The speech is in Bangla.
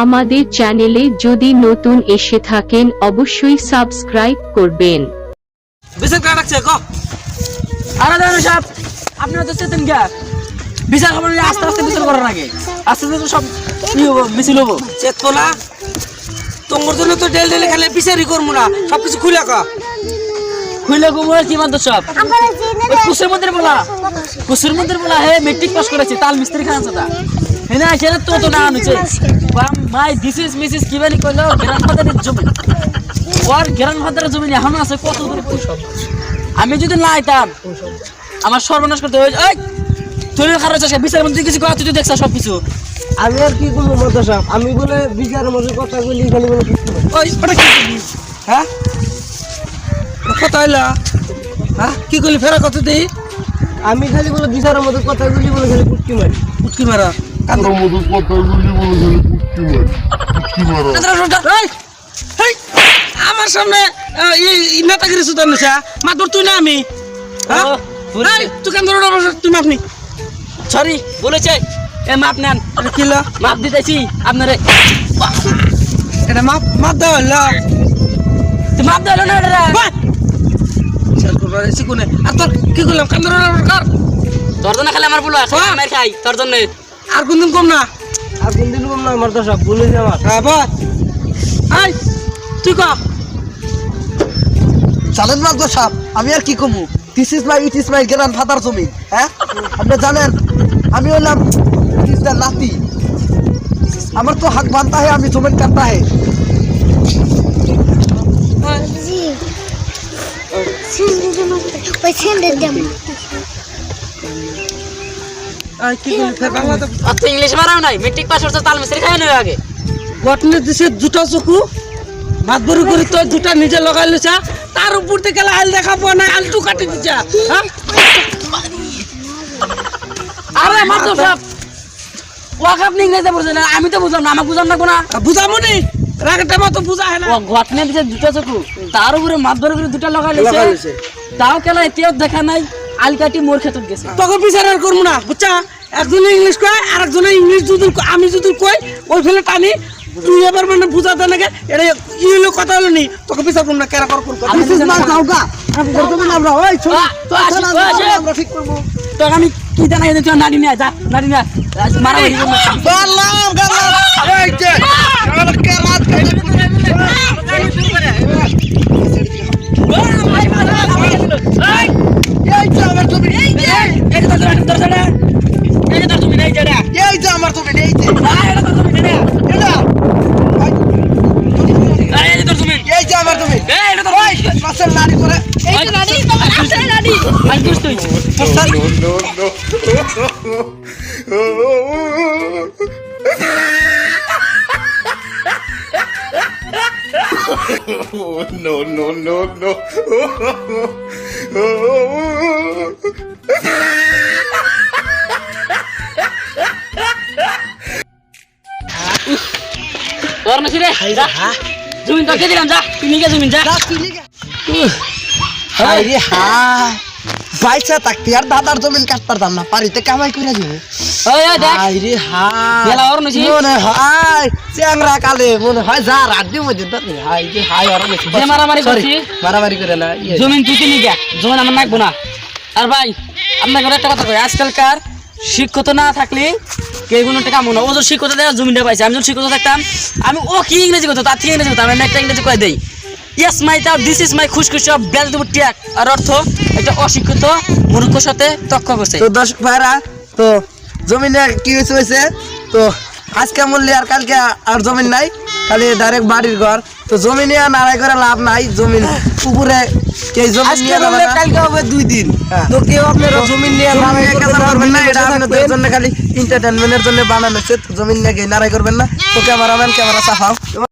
আমাদের চ্যানেলে যদি নতুন এসে থাকেন অবশ্যই সাবস্ক্রাইব করবেন। বিচার কারা রাখছে ক আরে দাদা সাহেব আপনি তো চেতেন গা বিচার খবর আস্তে আস্তে বিচার করার আগে আস্তে আস্তে সব কি হবো মিছিল হবো চেতবো না তোমার জন্য তো ডেল ডেলে খালি বিচারই করবো না সবকিছু খুলে ক খুলে গো কি মানতো সব কুসের মধ্যে বলা হে মেট্রিক পাস করেছে তাল মিস্ত্রি খান আছে তা হ্যাঁ না সেটা তো না আনুছে মাই দিস ইজ মিসেস কিবানি কইলো গ্রান্ডফাদারের জমি ওর গ্রান্ডফাদারের জমি এখনো আছে কত দূর সব আমি যদি না আইতাম আমার সর্বনাশ করতে হয়ে এই তুই খারাপ আছে বিচারের মধ্যে কিছু কথা তুই দেখছ সব কিছু আমি আর কি করবো মতো সাহেব আমি বলে বিচারের মধ্যে কথা বলি খালি বলে ওই ওটা কি হ্যাঁ কথা হইলা হ্যাঁ কি করলি ফেরা কত দেই আমি খালি বলে বিচারের মধ্যে কথা বলি বলে খালি পুটকি মারা কান্দর মতো কথা বলি বলে খালি পুটকি মারা আমার সামনে নেতাগিরি সুদান নেছা মাতবর তুই না আমি তুই কান্দর তুই মাপ নি সরি বলেছে এ মাপ নেন কিলো মাপ দিতেছি আপনারে এটা মাপ দেওয়া হলো তুই মাপ দেওয়া হলো না আর তোর কি করলাম কান্দর কার তোর জন্য খালি আমার বলো আমার খাই তোর জন্য আর কোনদিন কম না মতো সাহেব বলেছে আমার হ্যাঁ বল আই তুই ক চালেন মাত্র সাহেব আমি আর কি কমু this is my it is my grandfather জমি হ্যাঁ আপনি জানেন আমি হলাম নাতি আমার তো হাক বানতা है আমি জমিন কাটতা है इंग्लिश माराओ नहीं मैट्रिक पास করছ তাল মিস্ত্রি খায় না আগে গঠনের দেশে দুটো চকু মাতবরি করে তো দুটো নিজে লাগাই লইছা তার উপর থেকে আল দেখাবো না আলটু কাটি দিছা হ্যাঁ আরে মাতো সব ওয়াক আপনি ইংরেজি বুঝছেন না আমি তো বুঝলাম না আমাকে বুঝাম না কোনা বুঝামু নি রাগটা মতো বুঝা হয় না গঠনের দেশে দুটো চকু তার উপরে মাতবরি করে দুটো লাগাই লইছে তাও কেলা এতেও দেখা নাই আলকাটি মোর ক্ষেত্রে গেছে তোকে বিচার আর করবো না বুঝছা একজনে ইংলিশ কয় আর একজনে ইংলিশ যদি আমি যদি কই ওই ফেলে টানি তুই এবার মানে বুঝাতে নাকি এটা ইলো কথা হলো নি তোকে বিচার করবো না কেরা কর যাওগা আমরা ওই আমরা ঠিক করবো তোকে আমি কি জানাই তুই নাড়ি নিয়ে যা নাড়ি নিয়ে মারা এই যে no, no, no, no. और मछली रे जा जमीन तो के दिलाम जा तुम के जमीन जा হাই রে হাই বাইচা থাকতে আর দাদার জমিন কাটতাম না পারিতে কামাই করে দিব ওই দেখ হাই রে হাই বেলা और নছি মনে হয় চ্যাংরা কালে মনে হয় যা রাত দিব দিন তো হাই রে হাই আর নছি যে মারামারি করছি মারামারি করে না জমিন তুই কিনে গা জমিন আমার নাকবো না আর ভাই আপনাকে একটা কথা কই আজকালকার শিক্ষিত না থাকলে কে কোনো টাকা মনে ও যদি শিক্ষিত দেয় জমিনটা পাইছে আমি যদি শিক্ষিত থাকতাম আমি ও কি ইংরেজি করতো তার থেকে ইংরেজি করতাম আমি একটা ইংরেজি কয়ে দেই ইয়েস মাই তাও দিস ইজ মাই খুশখুশি অফ বেল দেবো ট্যাগ আর অর্থ একটা অশিক্ষিত মূর্খর সাথে তক্ক করছে তো দর্শক ভাইরা তো জমিনে কি হয়েছে তো আজকে মূল্য আর কালকে আর জমিন নাই খালি ডাইরেক্ট বাড়ির ঘর তো জমিনে নাড়াই করে লাভ নাই জমিন উপরে কেই জমিন নিয়ে যাবে না কালকে হবে 2 দিন তো কেউ আপনারা জমিন নিয়ে নাড়াই করবেন না এটা আপনাদের জন্য খালি এন্টারটেইনমেন্টের জন্য বানানো হচ্ছে জমিন নিয়ে নাড়াই করবেন না তো ক্যামেরাম্যান ক্যামেরা চালাও